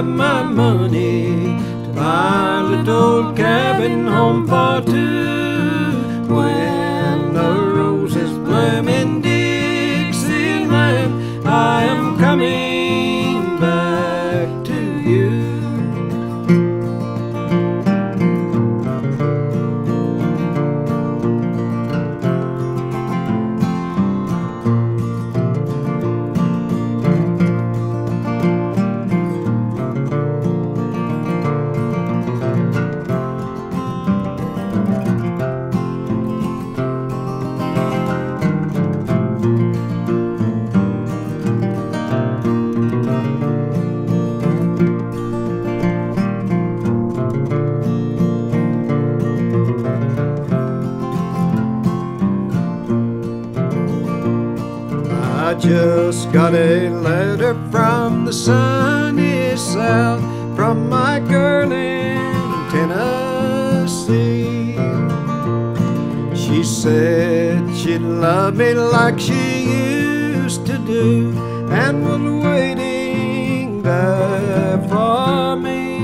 have my money to buy a little cabin home for two. When the roses bloom in Dixieland, I am coming back to you. I just got a letter from the sunny south, from my girl in Tennessee. She said she'd love me like she used to do, and was waiting there for me.